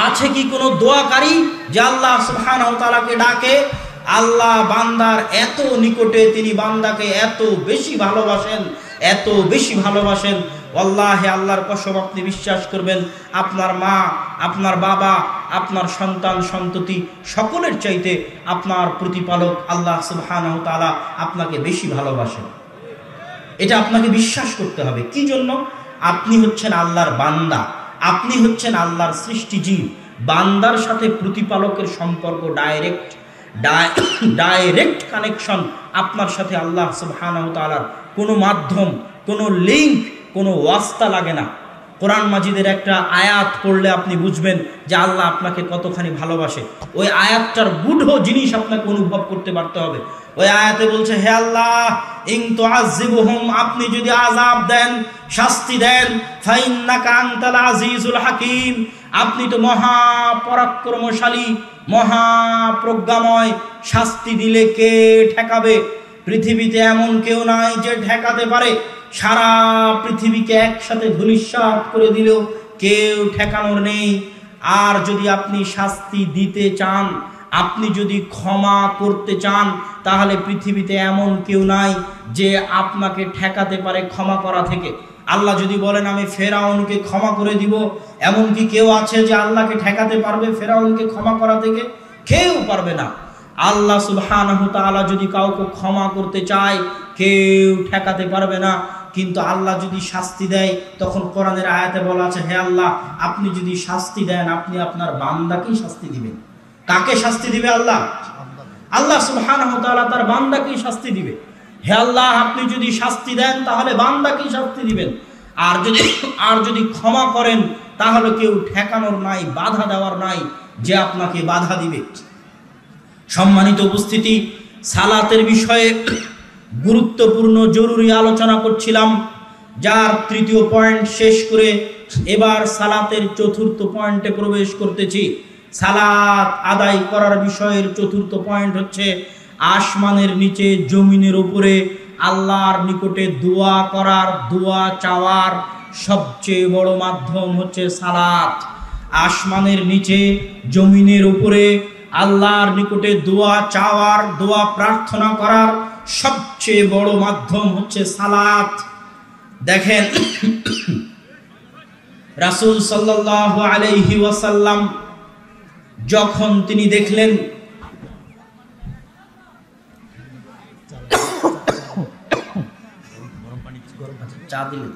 আছে কি কোনো দোয়াকারী যে আল্লাহ সুবহানাহু ওয়া তাআলাকে ডাকে? আল্লাহ বান্দার এত নিকটে, তিনি বান্দাকে এত বেশি ভালোবাসেন, এত বেশি ভালোবাসেন। ওয়াল্লাহি আল্লাহর কসম, আপনি বিশ্বাস করবেন, আপনার মা, আপনার বাবা, আপনার সন্তান সন্ততি সকলের চাইতে আপনার প্রতিপালক আল্লাহ সুবহানাহু ওয়া তাআলা আপনাকে বেশি ভালোবাসেন। এটা আপনাকে বিশ্বাস করতে হবে। কি জন্য? আপনি হচ্ছেন আল্লাহর বান্দা, আপনি হচ্ছেন আল্লাহর সৃষ্টিজীব। বান্দার সাথে প্রতিপালকের সম্পর্ক ডাইরেক্ট কানেকশন আপনার সাথে আল্লাহ সুবহানাহু ওয়া তাআলার। কোনো মাধ্যম, কোনো লিঙ্ক, কোনো ওয়াস্তা লাগে না। কোরআন মাজিদের একটা আয়াত পড়লে আপনি বুঝবেন যে আল্লাহ আপনাকে কতখানি ভালোবাসে। ওই আয়াতটার গূঢ় জিনিস আপনাকে অনুভব করতে পারতে হবে। ওই আয়াতে বলছে, হে আল্লাহ, ইন তুআযিবুহুম, আপনি যদি আযাব দেন, শাস্তি দেন, ফাইন্নাকা আনতাল আজিজুল হাকীম, আপনি তো মহা পরাক্রমশালী, মহা প্রজ্ঞাময়, শাস্তি দিলে কে ঠেকাবে? পৃথিবীতে এমন কেউ নাই যে ঠেকাতে পারে। সারা পৃথিবীকে একসাথে ধূলিসাৎ করে দিলেও কেউ ঠেকানোর নেই। আর যদি আপনি শাস্তি দিতে চান, আপনি যদি ক্ষমা করতে চান, তাহলে পৃথিবীতে এমন কেউ নাই যে আপনাকে ঠেকাতে পারে ক্ষমা করা থেকে। আল্লাহ যদি বলেন আমি ফেরাউনকে ক্ষমা করে দিব, এমন কি কেউ আছে যে আল্লাহকে ঠেকাতে পারবে ফেরাউনকে ক্ষমা করা থেকে? কেউ পারবে না। আল্লাহ সুবহানাহু ওয়া তাআলা যদি কাউকে ক্ষমা করতে চায়, কেউ ঠেকাতে পারবে না। কিন্তু আল্লাহ যদি শাস্তি দেয়, তখন কোরআনের আয়াতে বলা আছে, হে আল্লাহ, আপনি যদি শাস্তি দেন, আপনি আপনার বান্দাকেই শাস্তি দিবেন। কাকে শাস্তি দিবে? আল্লাহ। আল্লাহ সুবহানাহু ওয়া তাআলা তার বান্দাকেই শাস্তি দিবে। হে আল্লাহ, আপনি যদি শাস্তি দেন, তাহলে বান্দাকেই শাস্তি দিবেন। আর যদি ক্ষমা করেন, তাহলে কেউ ঠেকানোর নাই, বাধা দেওয়ার নাই যে আপনাকে বাধা দিবে। সম্মানিত উপস্থিতি, সালাতের বিষয়ে গুরুত্বপূর্ণ জরুরি আলোচনা করছিলাম, যার তৃতীয় পয়েন্ট শেষ করে এবার সালাতের চতুর্থ পয়েন্টে প্রবেশ করতেছি। সালাত আদায় করার বিষয়ের চতুর্থ পয়েন্ট হচ্ছে আসমানের নিচে জমিনের উপরে আল্লাহর নিকটে দোয়া করার, দোয়া চাওয়ার সবচেয়ে বড় মাধ্যম হচ্ছে সালাত। আসমানের নিচে জমিনের উপরে আল্লাহর নিকটে দোয়া চাওয়ার, দোয়া প্রার্থনা করার সবচেয়ে বড় মাধ্যম হচ্ছে সালাত। দেখেন, রাসূল সাল্লাল্লাহু আলাইহি ওয়াসাল্লাম যখন তিনি দেখলেন চা দিলেন,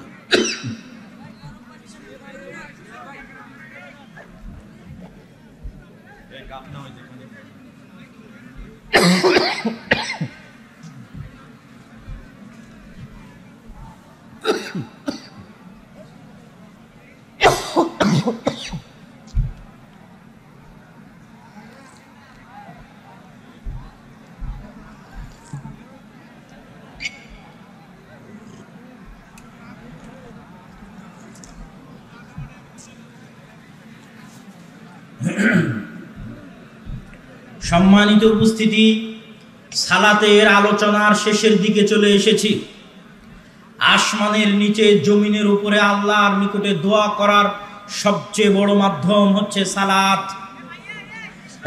সম্মানিত উপস্থিতি, সালাতের আলোচনার শেষের দিকে চলে এসেছি। আসমানের নিচে জমিনের উপরে আল্লাহর নিকটে দোয়া করার সবচেয়ে বড় মাধ্যম হচ্ছে সালাত।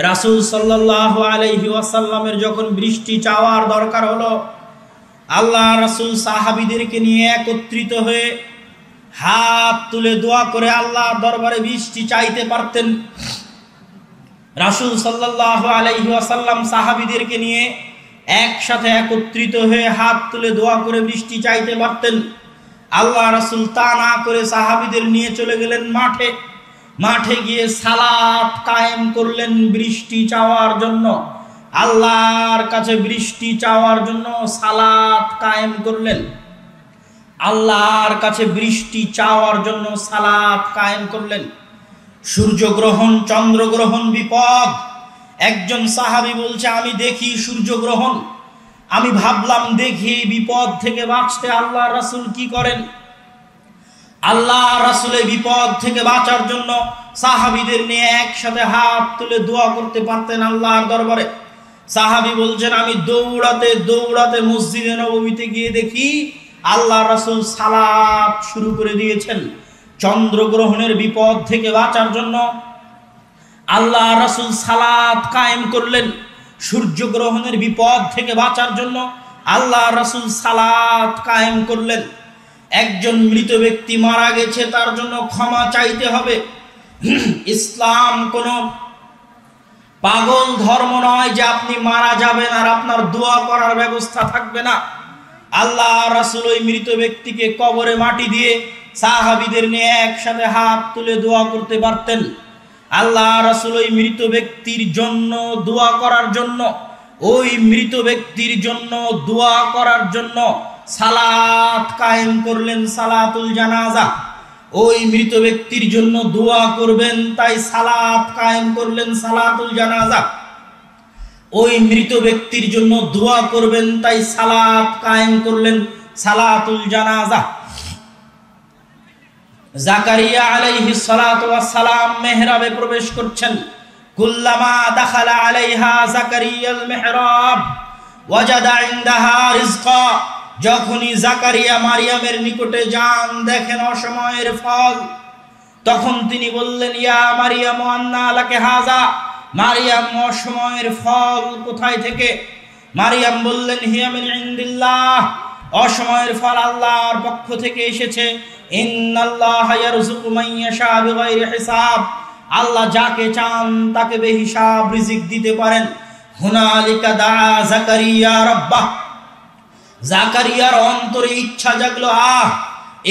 রাসূল সাল্লাল্লাহু আলাইহি ওয়াসাল্লামের যখন বৃষ্টি চাওয়ার দরকার হলো, আল্লাহ রাসূল সাহাবীদেরকে নিয়ে একত্রিত হয়ে হাত তুলে দোয়া করে আল্লাহর দরবারে বৃষ্টি চাইতে পারতেন। রাসূল সাল্লাল্লাহু আলাইহি ওয়াসাল্লাম সাহাবীদেরকে নিয়ে একসাথে একত্রিত হয়ে হাত তুলে দোয়া করে বৃষ্টি চাইতে পারতেন। আল্লাহ রাসূল তা না করে সাহাবীদের নিয়ে চলে গেলেন মাঠে। মাঠে গিয়ে সালাত কায়েম করলেন বৃষ্টি চাওয়ার জন্য। আল্লাহর কাছে বৃষ্টি চাওয়ার জন্য সালাত কায়েম করলেন। আল্লাহর কাছে বৃষ্টি চাওয়ার জন্য সালাত কায়েম করলেন। সূর্যগ্রহণ, চন্দ্রগ্রহণ বিপদ। একজন সাহাবী বলছে, আমি দেখি সূর্যগ্রহণ, আমি ভাবলাম দেখি বিপদ থেকে বাঁচতে আল্লাহ রাসূল কি করেন। আল্লাহ রাসূলের বিপদ থেকে বাঁচার জন্য সাহাবীদের নিয়ে একসাথে হাত তুলে দোয়া করতে পারতেন আল্লাহর দরবারে। সাহাবী বলছেন, আমি দৌড়াতে দৌড়াতে মসজিদে নববীতে গিয়ে দেখি আল্লাহ রাসূল সালাত শুরু করে দিয়েছেন। চন্দ্রগ্রহণের বিপদ থেকে বাঁচার জন্য আল্লাহ রাসূল সালাত কায়েম করলেন। সূর্যগ্রহণের বিপদ থেকে বাঁচার জন্য আল্লাহ রাসূল সালাত কায়েম করলেন। একজন মৃত ব্যক্তি মারা গেছে, তার জন্য ক্ষমা চাইতে হবে। ইসলাম কোনো পাগল ধর্ম নয় যে আপনি মারা যাবেন আর আপনার দোয়া করার ব্যবস্থা থাকবে না। আল্লাহ রাসূল ওই মৃত ব্যক্তিকে কবরে মাটি দিয়ে সাহাবীদের নিয়ে একসাথে হাত তুলে দোয়া করতে পারতেন। আল্লাহ রাসূল ওই মৃত ব্যক্তির জন্য দোয়া করার জন্য, ওই মৃত ব্যক্তির জন্য দোয়া করার জন্য সালাত কায়েম করলেন, সালাতুল জানাজা। ওই মৃত ব্যক্তির জন্য দোয়া করবেন তাই সালাত কায়েম করলেন, সালাতুল জানাজা। ওই মৃত ব্যক্তির জন্য দোয়া করবেন তাই সালাত কায়েম করলেন, সালাতুল জানাজা। জাকারিয়া আলাইহিস সালাতু ওয়াস সালাম মেহরাবে প্রবেশ করছেন। কুল্লামা দাখালা আলাইহা জাকারিয়াল মিহরাব ওয়াজাদা ইনদাহা রিজকা। যখনই জাকারিয়া মারিয়ামের নিকটে যান, দেখেন অসময়ের ফল, তখন তিনি বললেন, ইয়া মারিয়াম আন্না লাকি হাযা। মারিয়াম, অসময়ের ফল কোথায় থেকে? মারিয়াম বললেন, হিয়া মিন ইনদিল্লাহ। অসময়ের ফল আল্লাহর পক্ষ থেকে এসেছে। ইন্নাল্লাহা ইয়ারযুকু মান ইয়াশা বিগাইরি হিসাব। আল্লাহ যাকে চান তাকে বেহিসাব রিজিক দিতে পারেন। হুনালিকা দা জাকারিয়া রাব্বাহ। জাকারিয়ার অন্তরে ইচ্ছা জাগলো,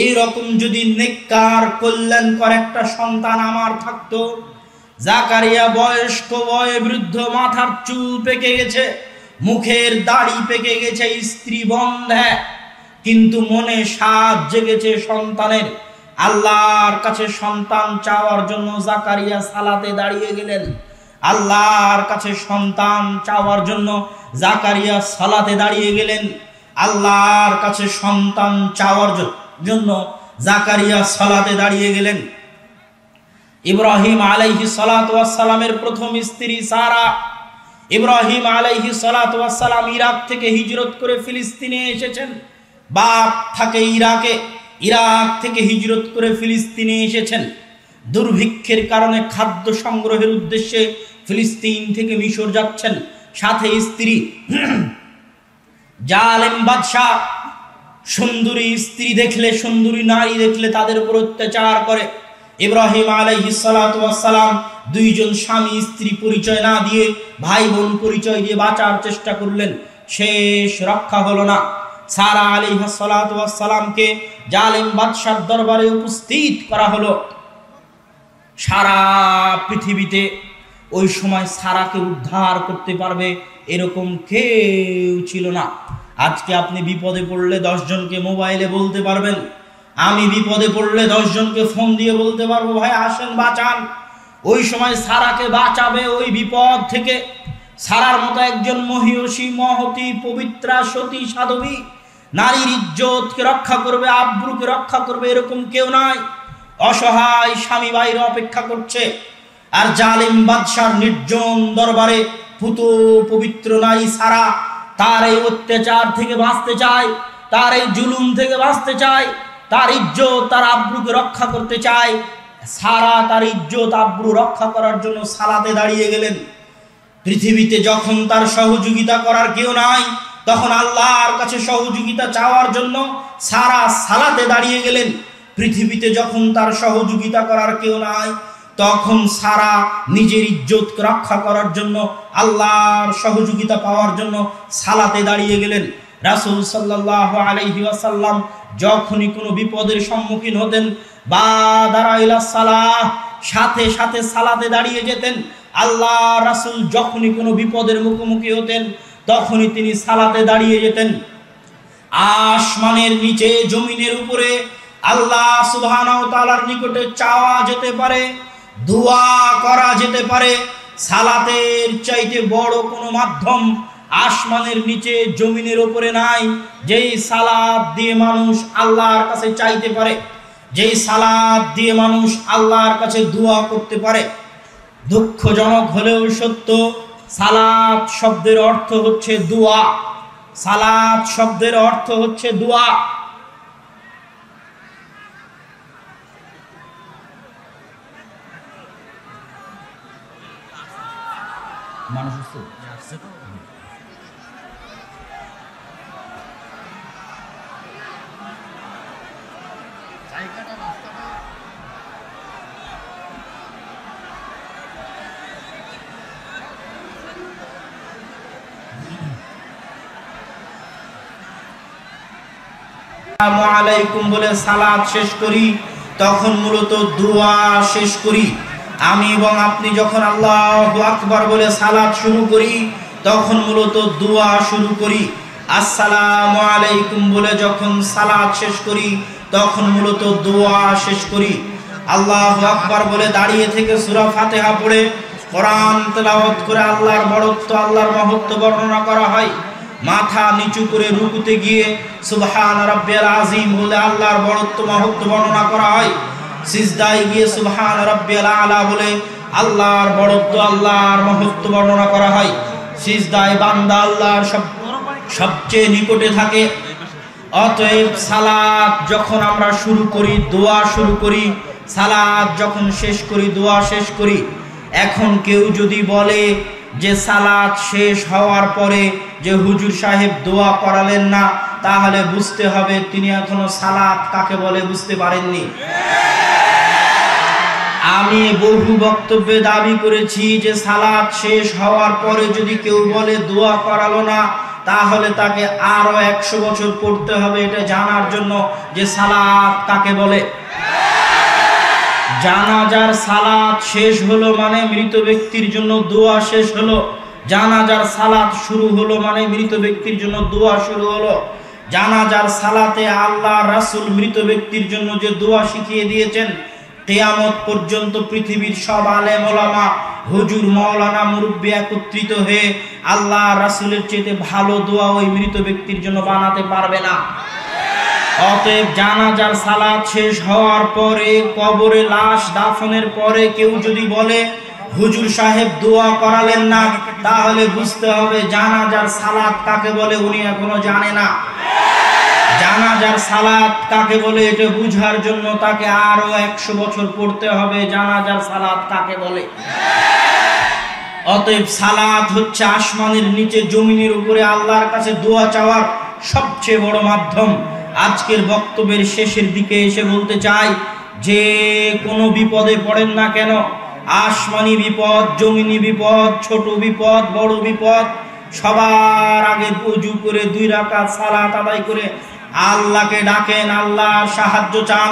এইরকম যদি নেককার কল্যাণকর একটা সন্তান আমার থাকতো। জাকারিয়া বয়স্ক, বয়োবৃদ্ধ, মাথার চুল পেকে গেছে, মুখের দাড়ি পেকে গেছে, স্ত্রী বন্ধা, কিন্তু মনে সাধ জেগেছে সন্তানের। আল্লাহর কাছে সন্তান চাওয়ার জন্য জাকারিয়া সালাতে দাঁড়িয়ে গেলেন। আল্লাহর কাছে সন্তান চাওয়ার জন্য জাকারিয়া সালাতে দাঁড়িয়ে গেলেন। আল্লাহর কাছে সন্তান চাওয়ার জন্য জাকারিয়া সালাতে দাঁড়িয়ে গেলেন। ইব্রাহিম আলাইহিস সালাতু ওয়াস সালামের প্রথম স্ত্রী সারা। ইব্রাহিম আলাইহিস সালাতু ওয়াস সালাম ইরাক থেকে হিজরত করে ফিলিস্তিনে এসেছেন। বাপ থাকে ইরাকে, ইরাক থেকে হিজরত করে ফিলিস্তিনে এসেছেন। দুর্ভিক্ষের কারণে খাদ্য সংগ্রহের উদ্দেশ্যে ফিলিস্তিন থেকে মিশর যাচ্ছেন, সাথে স্ত্রী। জালেম বাদশা সুন্দরী স্ত্রী দেখলে, সুন্দরী নারী দেখলে তাদের উপর অত্যাচার করে। ইব্রাহিম আলাইহিস সালাতু ওয়াস সালাম দুইজন স্বামী স্ত্রী পরিচয় না দিয়ে ভাই বোন পরিচয় দিয়ে বাঁচার চেষ্টা করলেন, শেষ রক্ষা হলো না। সারা আলাইহিস সালাতু ওয়াস সালামকে জালেম বাদশার দরবারে উপস্থিত করা হলো। সারা পৃথিবীতে ওই সময় সারাকে উদ্ধার করতে পারবে এরকম কেউ ছিল না। আজকে আপনি বিপদে পড়লে 10 জনকে মোবাইলে বলতে পারবেন, আমি বিপদে পড়লে 10 জনকে ফোন দিয়ে বলতে পারবো, ভাই আসেন বাঁচান। ওই সময় সারাকে বাঁচাবে ওই বিপদ থেকে সারার মতো একজন মহিয়সী, মহতী, পবিত্রা, সতী, সাধবী, নারীর ইজ্জতকে রক্ষা করবে, আব্রুকে রক্ষা করবে, এরকম কেউ নাই। অসহায় স্বামী বাইরে অপেক্ষা করছে, আর জালিম বাদশার নির্জন দরবারে পুত পবিত্র নারী সারা তার এই অত্যাচার থেকে বাঁচতে চায়, তার এই জুলুম থেকে বাঁচতে চায়, তার ইজ্জত, তার আব্রুকে রক্ষা করতে চায়। সারা তার ইজ্জত আব্রু রক্ষা করার জন্য সালাতে দাঁড়িয়ে গেলেন। পৃথিবীতে যখন তার সহযোগিতা করার কেউ নাই, তখন আল্লাহর কাছে সহযোগিতা চাওয়ার জন্য সারা সালাতে দাঁড়িয়ে গেলেন। পৃথিবীতে যখন তার সহযোগিতা করার কেউ নাই, তখন সারা নিজের ইজ্জত রক্ষা করার জন্য, আল্লাহর সহযোগিতা পাওয়ার জন্য সালাতে দাঁড়িয়ে গেলেন। রাসূল সাল্লাল্লাহু আলাইহি ওয়াসাল্লাম যখনই কোনো বিপদের সম্মুখীন হতেন, বাদারা ইলা সালাহ, সাথে সাথে সালাতে দাঁড়িয়ে যেতেন। আল্লাহ রাসূল যখনই কোনো বিপদের মুখোমুখি হতেন, তখনই তিনি সালাতে দাঁড়িয়ে যেতেন। আসমানের নিচে, জমিনের উপরে আল্লাহ সুবহানাহু ওয়া তাআলার নিকটে চাওয়া যেতে পারে, দোয়া করা যেতে পারে। সালাতের চাইতে বড় কোনো মাধ্যম আসমানের নিচে, জমিনের উপরে নাই। যেই সালাত দিয়ে মানুষ আল্লাহর কাছে চাইতে পারে, যেই সালাত দিয়ে মানুষ আল্লাহর কাছে দোয়া করতে পারে। দুঃখজনক হলেও সত্য, সালাত শব্দের অর্থ হচ্ছে দোয়া। সালাত শব্দের অর্থ হচ্ছে দোয়া। মানুষ হচ্ছে আসসালামু আলাইকুম বলে সালাত শেষ করি, তখন মূলত দোয়া শেষ করি। আমি এবং আপনি যখন আল্লাহু আকবার বলে সালাত শুরু করি, তখন মূলত দোয়া শুরু করি। আসসালামু আলাইকুম বলে যখন সালাত শেষ করি, তখন মূলত দোয়া শেষ করি। আল্লাহু আকবার বলে দাঁড়িয়ে থেকে সূরা ফাতিহা পড়ে কোরআন তেলাওয়াত করে আল্লাহর বড়ত্ব, আল্লাহর মহত্ব বর্ণনা করা হয়। মাথা নিচু করে রুকুতে গিয়ে সুবহান রাব্বিয়াল আযীম বলে আল্লাহর বড়ত্ব মহত্ব বর্ণনা করা হয়। সিজদায় গিয়ে সুবহান রাব্বিয়াল আলা বলে আল্লাহর বড়ত্ব, আল্লাহর মহত্ব বর্ণনা করা হয়। সিজদায় বান্দা আল্লাহর সবচেয়ে নিকটে থাকে। অতএব সালাত যখন আমরা শুরু করি, দোয়া শুরু করি, সালাত যখন শেষ করি, দোয়া শেষ করি। এখন কেউ যদি বলে যে সালাত শেষ হওয়ার পরে যে হুজুর সাহেব দোয়া করালেন না, তাহলে বুঝতে হবে তিনি এখনো সালাত কাকে বলে বুঝতে পারেননি। আমি বহু বক্তব্যে দাবি করেছি যে সালাত শেষ হওয়ার পরে যদি কেউ বলে দোয়া করালো না, তাহলে তাকে আরো 100 বছর পড়তে হবে এটা জানার জন্য যে সালাত কাকে বলে। জানাজার সালাত শেষ হলো মানে মৃত ব্যক্তির জন্য দোয়া শেষ হলো। জানাজার সালাত শুরু হলো মানে মৃত ব্যক্তির জন্য দোয়া শুরু হলো। জানাজার সালাতে আল্লাহ রাসূল মৃত ব্যক্তির জন্য যে দোয়া শিখিয়ে দিয়েছেন, কিয়ামত পর্যন্ত পৃথিবীর সব আলেম ওলামা, হুজুর, মাওলানা, মুরব্বি একত্রিত হয়ে আল্লাহ রাসূলের চেয়ে ভালো দোয়া ওই মৃত ব্যক্তির জন্য বানাতে পারবে না। অতএব জানাজার সালাত শেষ হওয়ার পরে, কবরে লাশ দাফনের পরে কেউ যদি বলে হুজুর সাহেব দোয়া করালেন না, তাহলে বুঝতে হবে জানাজার সালাত কাকে বলে উনি এখনো জানে না। জানাজার সালাত কাকে বলে এটা বুঝার জন্য তাকে আরো 100 বছর পড়তে হবে জানাজার সালাত কাকে বলে। অতএব সালাত হচ্ছে আসমানের নিচে জমিনের উপরে আল্লাহর কাছে দোয়া চাওয়ার সবচেয়ে বড় মাধ্যম। আজকের বক্তব্যের শেষের দিকে এসে বলতে চাই, যে কোনো বিপদে পড়েন না কেন, আসমানি বিপদ, জমিনি বিপদ, ছোট বিপদ, বড় বিপদ, সবার আগে ওযু করে 2 রাকাত সালাত আদায় করে আল্লাহকে ডাকেন, আল্লাহর সাহায্য চান।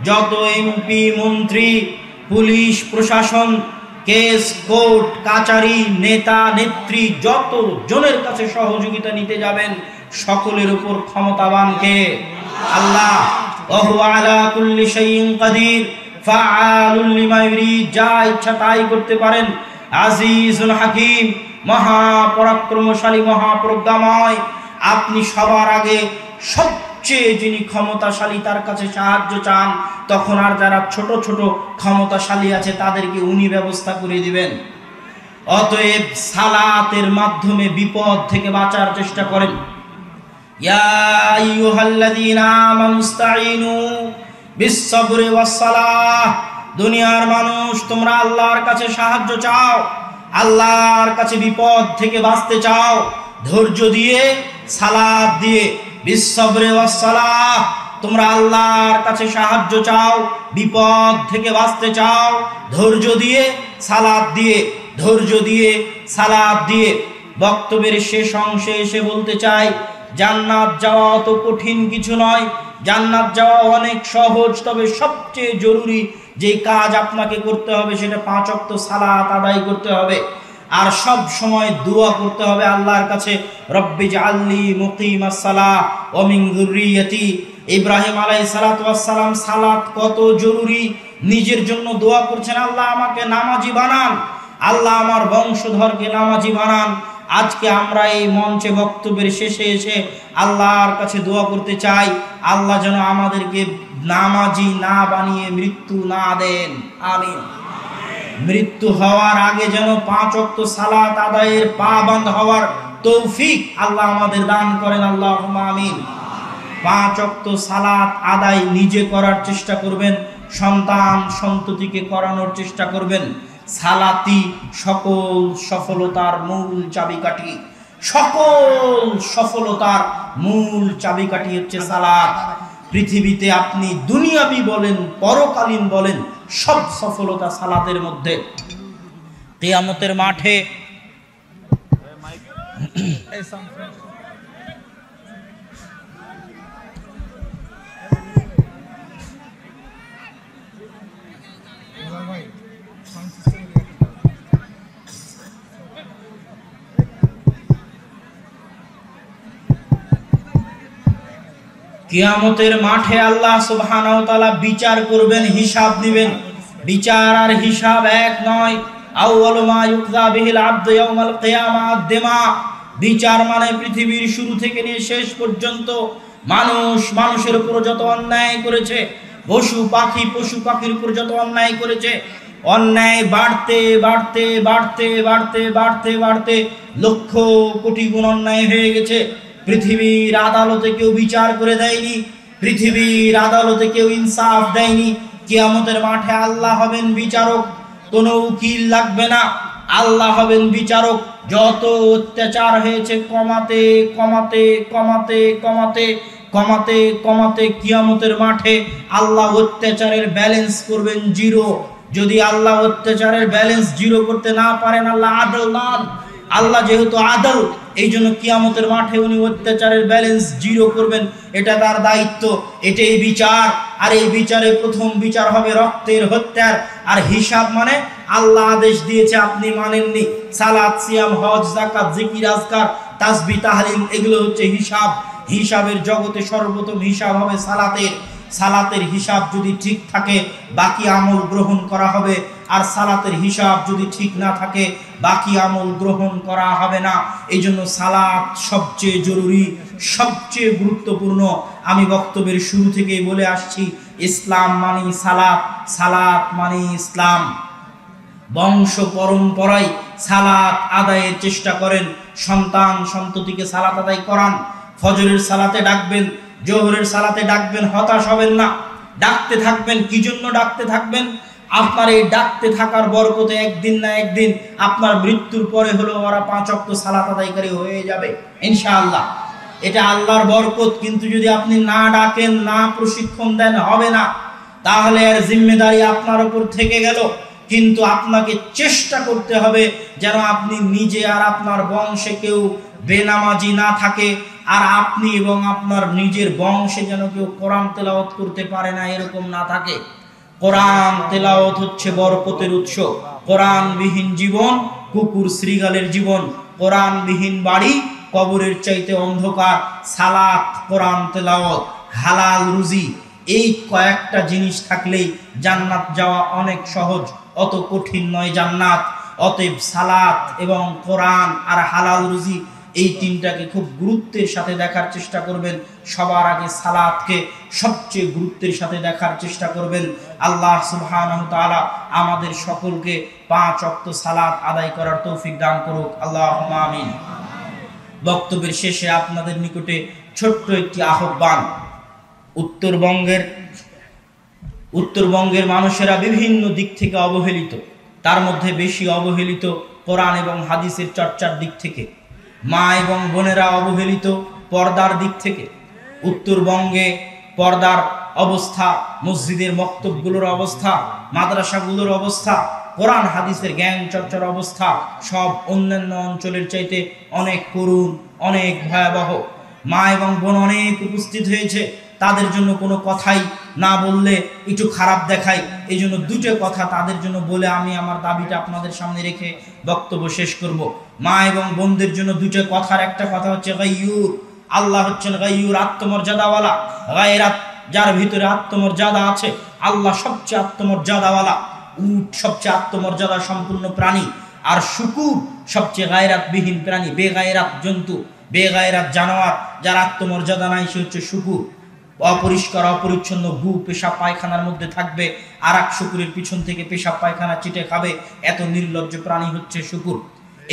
যত এমপি, মন্ত্রী, পুলিশ প্রশাসন, কেস কোর্ট কাচারি, নেতা নেত্রী, যত জনের কাছে সহযোগিতা নিতে যাবেন, সকলের উপর ক্ষমতাবান কে? আল্লাহ। ওহু আলা কুল্লি শাইইন কাদির ফাআলুল লিমা ইউরিদ, যা ইচ্ছা তাই করতে পারেন। আজিজুল হাকিম, মহাপরাক্রমশালী, মহাপ্রজ্ঞাময়। আপনি সবার আগে সবচেয়ে যিনি ক্ষমতাশালী তার কাছে সাহায্য চান, তখন আর যারা ছোট ছোট ক্ষমতাশালী আছে তাদেরকে উনি ব্যবস্থা করে দিবেন। অতএব সালাতের মাধ্যমে বিপদ থেকে বাঁচার চেষ্টা করেন। ইয়া আইয়ুহাল্লাযীনা আমানুস্তাঈনু বিস-সাবরি ওয়াস-সালাহ, দুনিয়ার মানুষ তোমরা আল্লাহর কাছে সাহায্য চাও, আল্লাহর কাছে বিপদ থেকে বাঁচতে চাও, ধৈর্য দিয়ে, সালাত দিয়ে। বিস-সাবরি ওয়াস-সালাহ, তোমরা আল্লাহর কাছে সাহায্য চাও, বিপদ থেকে বাঁচতে চাও, ধৈর্য দিয়ে, সালাত দিয়ে, ধৈর্য দিয়ে, সালাত দিয়ে। বক্তব্যের শেষ অংশে এসে বলতে চাই, জান্নাত যাওয়া অত কঠিন কিছু নয়, জান্নাত যাওয়া অনেক সহজ। তবে সবচেয়ে জরুরি যে কাজ আপনাকে করতে হবে সেটা 5 ওয়াক্ত সালাত আদায় করতে হবে, আর সব সময় দোয়া করতে হবে আল্লাহর কাছে, রব্বি জাআলনি মুকিমাস সালাহ ওয়া মিন যুররিয়াতি। ইব্রাহিম আলাইহিস সালাতু ওয়াস সালাম সালাত কত জরুরি, নিজের জন্য দোয়া করছেন, আল্লাহ আমাকে নামাজি বানান, আল্লাহ আমার বংশধরকে নামাজি বানান। আজকে আমরা এই মঞ্চে বক্তব্যের শেষে এসে আল্লাহর কাছে দোয়া করতে চাই, আল্লাহ যেন আমাদেরকে নামাজি না বানিয়ে মৃত্যু না দেন। আমিন। মৃত্যু হওয়ার আগে যেন 5 ওয়াক্ত সালাত আদায়ের পাবন্দ হওয়ার তৌফিক আল্লাহ আমাদের দান করেন। আল্লাহুম্মা আমিন। 5 ওয়াক্ত সালাত আদায় নিজে করার চেষ্টা করবেন, সন্তান সন্ততিকে করানোর চেষ্টা করবেন। সালাতি সকল সফলতার মূল চাবিকাঠি। সকল সফলতার মূল চাবিকাঠি হচ্ছে সালাত। পৃথিবীতে আপনি দুনিয়াবি বলেন পরকালীন বলেন সব সফলতা সালাতের মধ্যে। কিয়ামতের মাঠে কিয়ামতের মাঠে আল্লাহ সুবহানাহু ওয়া তাআলা বিচার করবেন, হিসাব নেবেন। বিচার আর হিসাব এক নয়। আউয়ালু মা ইউকযা বিহিল আবদু ইয়াউমাল কিয়ামা আদ-দিমা। বিচার মানে পৃথিবীর শুরু থেকে নিয়ে শেষ পর্যন্ত মানুষের উপর যত অন্যায় করেছে, পশু পাখির উপর যত অন্যায় করেছে, অন্যায় বাড়তে বাড়তে বাড়তে বাড়তে বাড়তে বাড়তে লক্ষ কোটি গুণ অন্যায় হয়ে গেছে। পৃথিবীর আদালতে কেউ বিচার করে দেয়নি, পৃথিবীর আদালতে কেউ ইনসাফ দেয়নি। কিয়ামতের মাঠে আল্লাহ হবেন বিচারক, কোনো উকিল লাগবে না। আল্লাহ হবেন বিচারক। যত অত্যাচার হয়েছে কমাতে কমাতে কমাতে কমাতে কমাতে কমাতে কিয়ামতের মাঠে আল্লাহ অত্যাচারের ব্যালেন্স করবেন জিরো। যদি আল্লাহ অত্যাচারের ব্যালেন্স জিরো করতে না পারেন, আল্লাহ আদল নন। আল্লাহ যেহেতু আদল, এই জন্য কিয়ামতের মাঠে উনি অত্যাচারের ব্যালেন্স জিরো করবেন। এটা তার দায়িত্ব, এটাই বিচার। আর এই বিচারে প্রথম বিচার হবে রক্তের হত্যার। আর হিসাব মানে আল্লাহ আদেশ দিয়েছে আপনি মানেননি। সালাত, সিয়াম, হজ, যাকাত, জিকির, আজকার, তাসবিহ, তাহলিল, এগুলো হচ্ছে হিসাব। হিসাবের জগতে সর্বপ্রথম হিসাব হবে সালাতের। সালাতের হিসাব যদি ঠিক থাকে বাকি আমল গ্রহণ করা হবে, আর সালাতের হিসাব যদি ঠিক না থাকে বাকি আমল গ্রহণ করা হবে না। এই জন্য সালাত সবচেয়ে জরুরি, সবচেয়ে গুরুত্বপূর্ণ। আমি বক্তব্যের শুরু থেকেই বলে আসছি, ইসলাম মানে সালাত, সালাত মানে ইসলাম। বংশ পরম্পরায় সালাত আদায়ের চেষ্টা করেন, সন্তান সন্ততিকে সালাত আদায় করান। ফজরের সালাতে ডাকবেন, জোহরের সালাতে ডাকবেন, হতাশ হবেন না, ডাকতে থাকবেন। কি জন্য ডাকতে থাকবেন? আপনার এই ডাকতে থাকার বরকতে একদিন না একদিন আপনার মৃত্যুর পরে হলেও ওরা 5 ওয়াক্ত সালাত আদায়কারী হয়ে যাবে ইনশাআল্লাহ। এটা আল্লাহর বরকত। কিন্তু যদি আপনি না ডাকেন, না প্রশিক্ষণ দেন, হবে না। তাহলে এর জিম্মেদারি আপনার উপর থেকে গেল। কিন্তু আপনাকে চেষ্টা করতে হবে যেন আপনি নিজে আর আপনার বংশে কেউ বেনামাজি না থাকে, আর আপনি এবং আপনার নিজের বংশে যেন কেউ কোরআন তেলাওয়াত করতে পারে না, এরকম না থাকে। কোরআন তেলাওয়াত হচ্ছে বরকতের উৎস। কোরআনবিহীন জীবন কুকুর শ্রীগালের জীবন। কোরআনবিহীন বাড়ি কবরের চাইতে অন্ধকার। সালাত, কোরআন তেলাওয়াত, হালাল রুজি, এই কয়েকটা জিনিস থাকলেই জান্নাত যাওয়া অনেক সহজ, অত কঠিন নয় জান্নাত। অতএব সালাত এবং কোরআন আর হালাল রুজি, এই তিনটাকে খুব গুরুত্বের সাথে দেখার চেষ্টা করবেন। সবার আগে সালাতকে সবচেয়ে গুরুত্বের সাথে দেখার চেষ্টা করবেন। আল্লাহ সুবহানাহু ওয়া তাআলা আমাদের সকলকে 5 ওয়াক্ত সালাত আদায় করার তৌফিক দান করুক, আল্লাহুম্মা আমিন। বক্তব্যের শেষে আপনাদের নিকটে ছোট্ট একটি আহ্বান। উত্তরবঙ্গের মানুষেরা বিভিন্ন দিক থেকে অবহেলিত। তার মধ্যে বেশি অবহেলিত কোরআন এবং হাদিসের চর্চার দিক থেকে। মা এবং বোনেরা অবহেলিত পর্দার দিক থেকে। উত্তরবঙ্গে পর্দার অবস্থা, মসজিদের মক্তবগুলোর অবস্থা, মাদ্রাসাগুলোর অবস্থা, কোরআন হাদিসের জ্ঞান চর্চার অবস্থা সব অন্যান্য অঞ্চলের চাইতে অনেক করুণ, অনেক ভয়াবহ। মা এবং বোন অনেক উপস্থিত হয়েছে, তাদের জন্য কোনো কথাই না বললে একটু খারাপ দেখায়। এই জন্য দুটো কথা তাদের জন্য বলে আমি আমার দাবিটা আপনাদের সামনে রেখে বক্তব্য শেষ করব। মা এবং বোনদের জন্য দুটো কথার একটা কথা হচ্ছে গাইয়ুর। আল্লাহ হচ্ছেন গাইয়ুর, আত্মমর্যাদাওয়ালা। গায়রাত, যার ভিতরে আত্মমর্যাদা আছে, আল্লাহ সবচেয়ে আত্মমর্যাদাওয়ালা। উট সবচেয়ে আত্মমর্যাদা সম্পূর্ণ প্রাণী, আর শুকুর সবচেয়ে গায়রাতবিহীন প্রাণী, বেগায়রাত জন্তু, বেগায়রাত জানোয়ার, যার আত্মমর্যাদা নাই, সে হচ্ছে শুকুর। অপরিষ্কার অপরিচ্ছন্ন গু পেশাব পায়খানার মধ্যে থাকবে, আর এক শুকুরের পিছন থেকে পেশাব পায়খানা চিটে খাবে, এত নির্লজ্জ প্রাণী হচ্ছে শুকুর।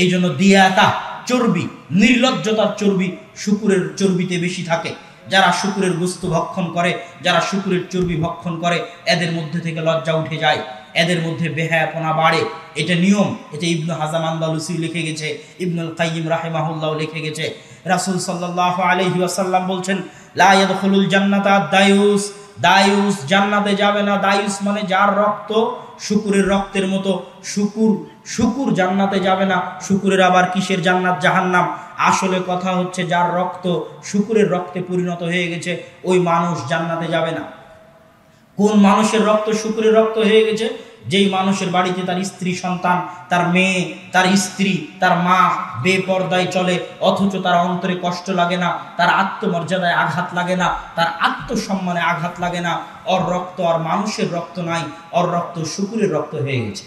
এই জন্য দিয়াতা, চর্বি, নির্লজ্জতার চর্বি শুকুরের চর্বিতে বেশি থাকে। যারা শুকুরের গোশত ভক্ষণ করে, যারা শুকুরের চর্বি ভক্ষণ করে, এদের মধ্যে থেকে লজ্জা উঠে যায়। এদের মধ্যে বেহায়াপনা বাড়ে। এটা নিয়ম। এটা ইবনু হাজাম আন্দালুসি লিখে গেছে, ইবনুল কাইয়িম রাহিমাহুল্লাহ লিখে গেছে। রাসূল সাল্লাল্লাহু আলাইহি ওয়াসাল্লাম বলছেন, লা ইয়াদখুলুল জান্নাতা দায়ুস, দায়ুস জান্নাতে যাবে না। দায়ুস মানে যার রক্ত শুকুরের রক্তের মতো। শুকুর জান্নাতে যাবে না। শুকুরের আবার কিসের জান্নাত জাহান্নাম? আসলে কথা হচ্ছে যার রক্ত শুকুরের রক্তে পরিণত হয়ে গেছে ওই মানুষ জান্নাতে যাবে না। কোন মানুষের রক্ত শুকুরের রক্ত হয়ে গেছে? যেই মানুষের বাড়িতে তার স্ত্রী সন্তান, তার মেয়ে, তার স্ত্রী, তার মা বেপর্দায় চলে, অথচ তার অন্তরে কষ্ট লাগে না, তার আত্মমর্যাদায় আঘাত লাগে না, তার আত্মসম্মানে আঘাত লাগে না। ওর রক্ত আর মানুষের রক্ত নাই, ওর রক্ত শুকুরের রক্ত হয়ে গেছে।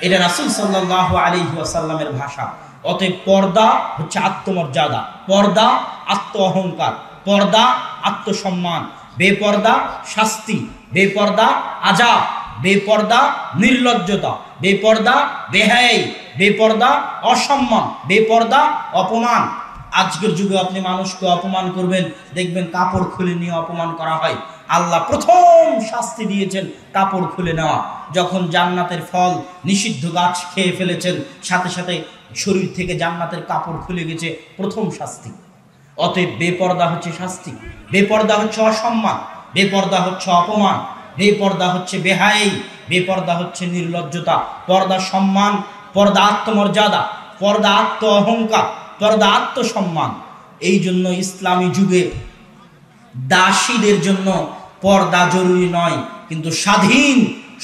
এটা রাসূল সাল্লাল্লাহু আলাইহি ওয়াসাল্লামের ভাষা। অতএব পর্দা হচ্ছে আত্মমর্যাদা, পর্দা আত্ম অহংকার, পর্দা আত্মসম্মান। বেপর্দা শাস্তি, বেপর্দা আযাব, বেপর্দা নির্লজ্জতা, বেপর্দা বেহায়াই, বেপর্দা অসম্মান, বেপর্দা অপমান। আজকের যুগে আপনি মানুষকে অপমান করবেন, দেখবেন কাপড় খুলে নিয়ে অপমান করা হয়। আল্লাহ প্রথম শাস্তি দিয়েছেন কাপড় খুলে নেওয়া। যখন জান্নাতের ফল নিষিদ্ধ গাছ খেয়ে ফেলেছেন, সাথে সাথে শরীর থেকে জান্নাতের কাপড় খুলে গেছে, প্রথম শাস্তি। অতএব বেপর্দা হচ্ছে শাস্তি, বেপর্দা হচ্ছে অসম্মান, বেপর্দা হচ্ছে অপমান, বেপর্দা হচ্ছে বেহায়াই, বেপর্দা হচ্ছে নির্লজ্জতা। পর্দা সম্মান, পর্দা আত্মমর্যাদা, পর্দা আত্ম অহংকার, পর্দা আত্মসম্মান। এই জন্য ইসলামী যুগে দাসীদের জন্য পর্দা জরুরি নয়, কিন্তু স্বাধীন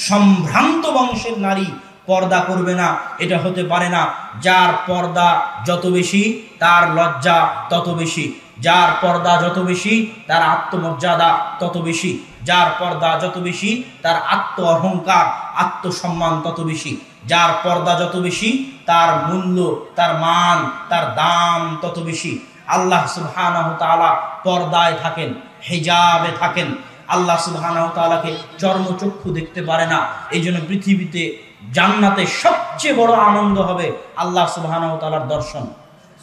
সম্ভ্রান্ত বংশের নারী পর্দা করবে না, এটা হতে পারে না। যার পর্দা যত বেশি তার লজ্জা তত বেশি, যার পর্দা যত বেশি তার আত্মমর্যাদা তত বেশি, যার পর্দা যত বেশি তার আত্ম অহংকার আত্মসম্মান তত বেশি, যার পর্দা যত বেশি তার মূল্য, তার মান, তার দাম তত বেশি। আল্লাহ সুবহানাহু তাআলা পর্দায় থাকেন, হিজাবে থাকেন। আল্লাহ সুবহানাহু তাআলাকে চর্মচক্ষু দেখতে পারে না। এই জন্য পৃথিবীতে জান্নাতে সবচেয়ে বড় আনন্দ হবে আল্লাহ সুবহানাহু তাআলার দর্শন।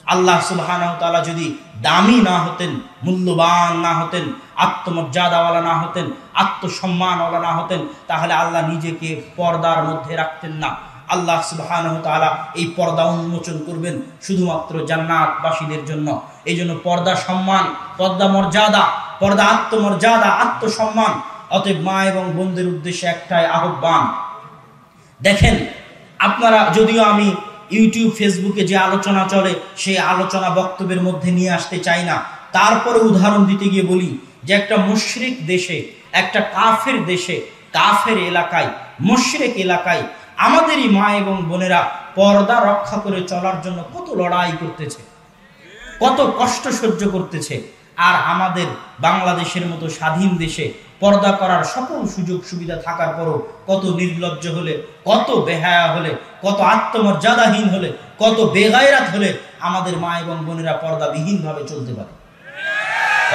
আল্লাহ সুবহানাহু তাআলা যদি দামি না হতেন, মূল্যবান না হতেন, আত্মমর্যাদাওয়ালা না হতেন, আত্মসম্মানওয়ালা না হতেন, তাহলে আল্লাহ নিজেকে পর্দার মধ্যে রাখতেন না। আল্লাহ সুবহানাহু তাআলা এই পর্দা উন্মোচন করবেন শুধুমাত্র জান্নাতবাসীদের জন্য। এই জন্য পর্দা সম্মান, পর্দা মর্যাদা, পর্দা আত্মমর্যাদা, আত্মসম্মান। অতএব মা এবং বোনদের উদ্দেশ্যে একটাই আহ্বান। দেখেন, আপনারা, যদিও আমি ইউটিউব ফেসবুকে যে আলোচনা চলে সেই আলোচনা বক্তব্যের মধ্যে নিয়ে আসতে চাই না, তারপরে উদাহরণ দিতে গিয়ে বলি যে একটা মুশরিক দেশে, একটা কাফের দেশে, কাফের এলাকায়, মুশরিক এলাকায় আমাদেরই মা এবং বোনেরা পর্দা রক্ষা করে চলার জন্য কত লড়াই করতেছে, কত কষ্ট সহ্য করতেছে। আর আমাদের বাংলাদেশের মতো স্বাধীন দেশে পর্দা করার সকল সুযোগ সুবিধা থাকার পরও কত নির্লজ্জ হলে, কত বেহায়া হলে, কত আত্মমর্যাদাহীন হলে, কত বেগায়রাত হলে আমাদের মা এবং বোনেরা পর্দাবিহীনভাবে চলতে পারে।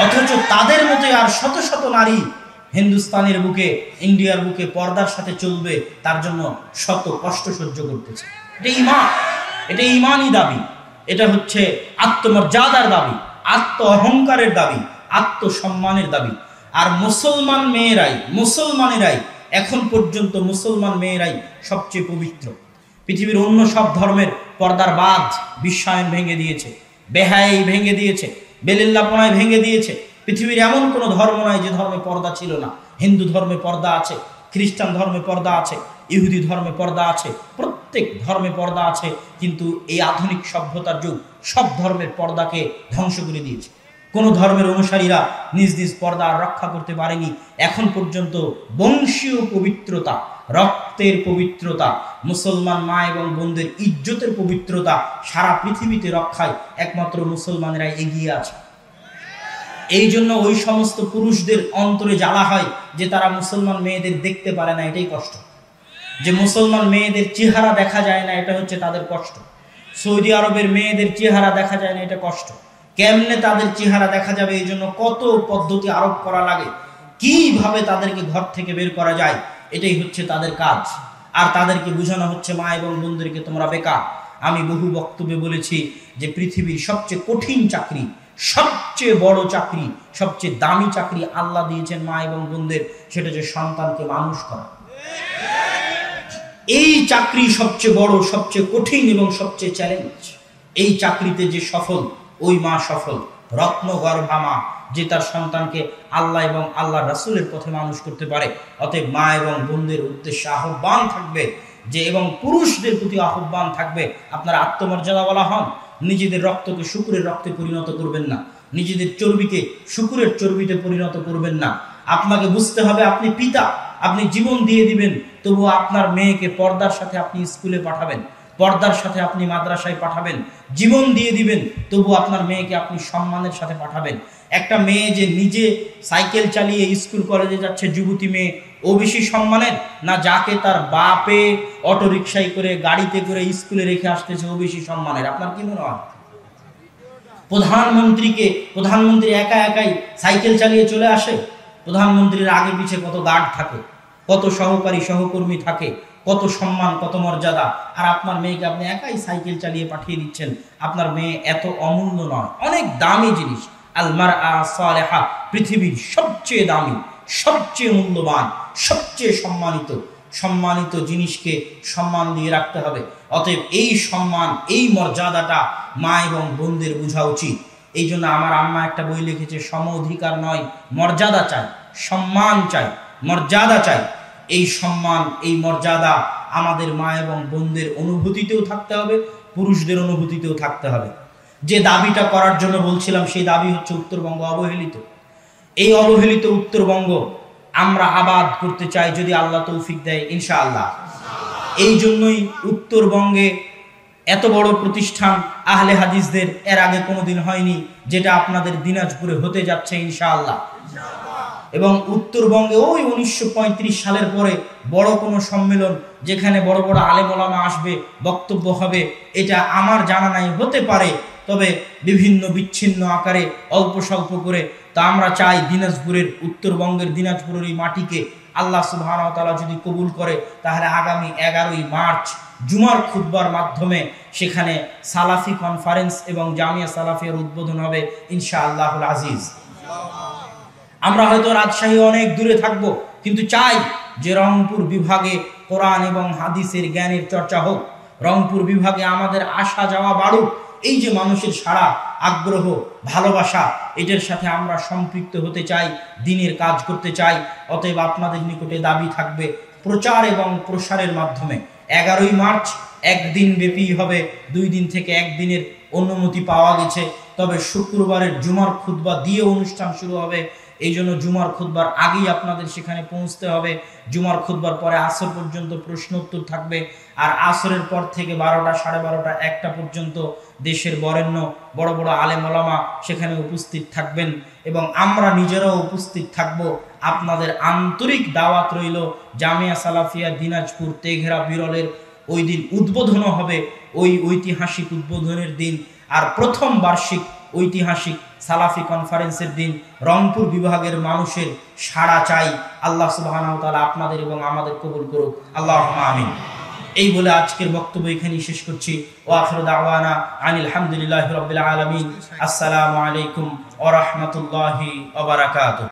অথচ তাদের মতোই আর শত শত নারী হিন্দুস্তানের বুকে, ইন্ডিয়ার বুকে পর্দার সাথে চলবে, তার জন্য শত কষ্ট সহ্য করতেছে। এটা ঈমান, এটা ঈমানি দাবি, এটা হচ্ছে আত্মমর্যাদার দাবি, আত্ম অহংকারের দাবি, আত্মসম্মানের দাবি। আর মুসলমানেরাই এখন পর্যন্ত মুসলমান মেয়েরাই সবচেয়ে পবিত্র। পৃথিবীর অন্য সব ধর্মের পর্দার বাঁধ বিশ্বায়ন ভেঙে দিয়েছে, বেহায়াই ভেঙে দিয়েছে, বেলিল্লাপনায় ভেঙে দিয়েছে। পৃথিবীর এমন কোনো ধর্ম নয় যে ধর্মে পর্দা ছিল না। হিন্দু ধর্মে পর্দা আছে, খ্রিস্টান ধর্মে পর্দা আছে, ইহুদি ধর্মে পর্দা আছে, প্রত্যেক ধর্মে পর্দা আছে। কিন্তু এই আধুনিক সভ্যতার যুগ সব ধর্মের পর্দাকে ধ্বংস করে দিয়েছে। কোন ধর্মের অনুসারীরা নিজ নিজ পর্দা রক্ষা করতে পারেনি। এখন পর্যন্ত বংশীয় পবিত্রতা, রক্তের পবিত্রতা, মুসলমান মা এবং বোনদের ইজ্জতের পবিত্রতা সারা পৃথিবীতে রক্ষায় একমাত্র মুসলমানেরা এগিয়ে আছে। এই জন্য ওই সমস্ত পুরুষদের অন্তরে জ্বালা হয় যে তারা মুসলমান মেয়েদের দেখতে পারে না, এটাই কষ্ট। যে মুসলমান মেয়েদের চেহারা দেখা যায় না, এটা হচ্ছে তাদের কষ্ট। সৌদি আরবের মেয়েদের চেহারা দেখা যায় না, এটা কষ্ট। কেমনে তাদের চেহারা দেখা যাবে, এই জন্য কত পদ্ধতি আরোপ করা লাগে, কিভাবে তাদেরকে ঘর থেকে বের করা যায়, এটাই হচ্ছে তাদের কাজ। আর তাদেরকে বোঝানো হচ্ছে মা এবং বোনদেরকে তোমরা বেকার। আমি বহু বক্তব্যে বলেছি যে পৃথিবীর সবচেয়ে কঠিন চাকরি, সবচেয়ে বড় চাকরি, সবচেয়ে দামি চাকরি আল্লাহ দিয়েছেন মা এবং বোনদের, সেটা হচ্ছে সন্তানকে মানুষ করা। এই চাকরি সবচেয়ে বড়, সবচেয়ে কঠিন এবং সবচেয়ে চ্যালেঞ্জ। এই চাকরিতে যে সফল, ওই মা সফল, রত্নগর্ভা মা, যে তার সন্তানকে আল্লাহ এবং আল্লাহ রাসূলের পথে মানুষ করতে পারে। অতএব মা এবং বোনদের উদ্দেশ্যে আহ্বান থাকবে যে, এবং পুরুষদের প্রতি আহ্বান থাকবে, আপনারা আত্মমর্যাদাওয়ালা হন। নিজেদের রক্তকে শূকরের রক্তে পরিণত করবেন না, নিজেদের চর্বিকে শূকরের চর্বিতে পরিণত করবেন না। আপনাকে বুঝতে হবে আপনি পিতা, আপনি জীবন দিয়ে দিবেন, তবুও আপনার মেয়েকে পর্দার সাথে আপনি স্কুলে পাঠাবেন, পর্দার সাথে আপনি মাদ্রাসায় পাঠাবেন, জীবন দিয়ে দিবেন, তবু আপনার মেয়েকে আপনি সম্মানের সাথে পাঠাবেন। একটা মেয়ে যে নিজে সাইকেল চালিয়ে স্কুল কলেজে যাচ্ছে, যুবতী মেয়ে, ও বেশি সম্মানের না যাকে তার বাপে অটোরিকশায় করে গাড়িতে করে স্কুলে রেখে আসতেছে, ও বেশি সম্মানের? আপনার কি মনে হয়? প্রধানমন্ত্রী একা একাই সাইকেল চালিয়ে চলে আসে? প্রধানমন্ত্রীর আগে পিছে কত গার্ড থাকে, কত সহকারী সহকর্মী থাকে, কত সম্মান, কত মর্যাদা। আর আপনার মেয়েকে আপনি একাই সাইকেল চালিয়ে পাঠিয়ে দিচ্ছেন। আপনার মেয়ে এত অমূল্য নয়, অনেক দামি জিনিস। আল মারআ সালেহা পৃথিবীর সবচেয়ে দামি, সবচেয়ে মূল্যবান, সবচেয়ে সম্মানিত জিনিসকে সম্মান দিয়ে রাখতে হবে। অতএব এই সম্মান, এই মর্যাদাটা মা এবং বোনদের বোঝা উচিত। এই জন্য আমার আম্মা একটা বই লিখেছে, সম অধিকার নয়, মর্যাদা চাই, সম্মান চাই, মর্যাদা চাই। এই সম্মান, এই মর্যাদা আমাদের মা এবং বোনদের অনুভূতিতেও থাকতে হবে, পুরুষদের অনুভূতিতেও থাকতে হবে। যে দাবিটা করার জন্য বলছিলাম, সেই দাবি হচ্ছে উত্তরবঙ্গ অবহেলিত। এই অবহেলিত উত্তরবঙ্গ আমরা আবাদ করতে চাই, যদি আল্লাহ তৌফিক দেয়, ইনশাআল্লাহ। এই জন্যই উত্তরবঙ্গে এত বড় প্রতিষ্ঠান আহলে হাদিসদের এর আগে কোনোদিন হয়নি, যেটা আপনাদের দিনাজপুরে হতে যাচ্ছে ইনশাআল্লাহ। এবং উত্তরবঙ্গে ওই 1935 সালের পরে বড় কোনো সম্মেলন যেখানে বড় বড় আলেম ওলামা আসবে, বক্তব্য হবে, এটা আমার জানা নাই। হতে পারে, তবে বিভিন্ন বিচ্ছিন্ন আকারে, অল্প স্বল্প করে। তা আমরা চাই দিনাজপুরের, উত্তরবঙ্গের দিনাজপুরের এই মাটিকে আল্লাহ সুবহানাহু ওয়া তাআলা যদি কবুল করে, তাহলে আগামী 11ই মার্চ জুমার খুতবার মাধ্যমে সেখানে সালাফি কনফারেন্স এবং জামিয়া সালাফিয়ার উদ্বোধন হবে ইনশাআল্লাহুল আজিজ। আমরা হয়তো রাজশাহী অনেক দূরে থাকব, কিন্তু চাই যে রংপুর বিভাগে কোরআন এবং হাদিসের জ্ঞানের চর্চা হোক, রংপুর বিভাগে আমাদের আসা যাওয়া বাড়ুক। এই যে মানুষের সারা আগ্রহ, ভালোবাসা, এটার সাথে আমরা সম্পৃক্ত হতে চাই, দ্বীনের কাজ করতে চাই। অতএব আপনাদের নিকটে দাবি থাকবে প্রচার এবং প্রসারের মাধ্যমে 11ই মার্চ একদিন ব্যাপী হবে, 2 দিন থেকে 1 দিনের অনুমতি পাওয়া গেছে। তবে শুক্রবারের জুমার খুতবা দিয়ে অনুষ্ঠান শুরু হবে। এই জন্য জুমার খুতবার আগেই আপনাদের সেখানে পৌঁছতে হবে। জুমার খুতবার পরে আসর পর্যন্ত প্রশ্ন উত্তর থাকবে, আর আসরের পর থেকে 12টা, 12:30, 1টা পর্যন্ত দেশের বরেণ্য বড় বড় আলেম ওলামা সেখানে উপস্থিত থাকবেন, এবং আমরা নিজেরাও উপস্থিত থাকব। আপনাদের আন্তরিক দাওয়াত রইল। জামিয়া সালাফিয়া দিনাজপুর তেঘরা বিরলের ওই দিন উদ্বোধনও হবে, ওই ঐতিহাসিক উদ্বোধনের দিন। আর প্রথম বার্ষিক ঐতিহাসিক সালাফি কনফারেন্সের দিন রংপুর বিভাগের মানুষের সাড়া চাই। আল্লাহ সুবহানাহু ওয়া তাআলা আপনাদের এবং আমাদের কবুল করুক, আল্লাহুম্মা আমিন। এই বলে আজকের বক্তব্য এখানেই শেষ করছি। ওয়া আখিরু দাওয়ানা আনিল হামদুলিল্লাহি রাব্বিল আলামিন। আসসালামু আলাইকুম ওয়া রাহমাতুল্লাহি ওয়া বারাকাতুহু।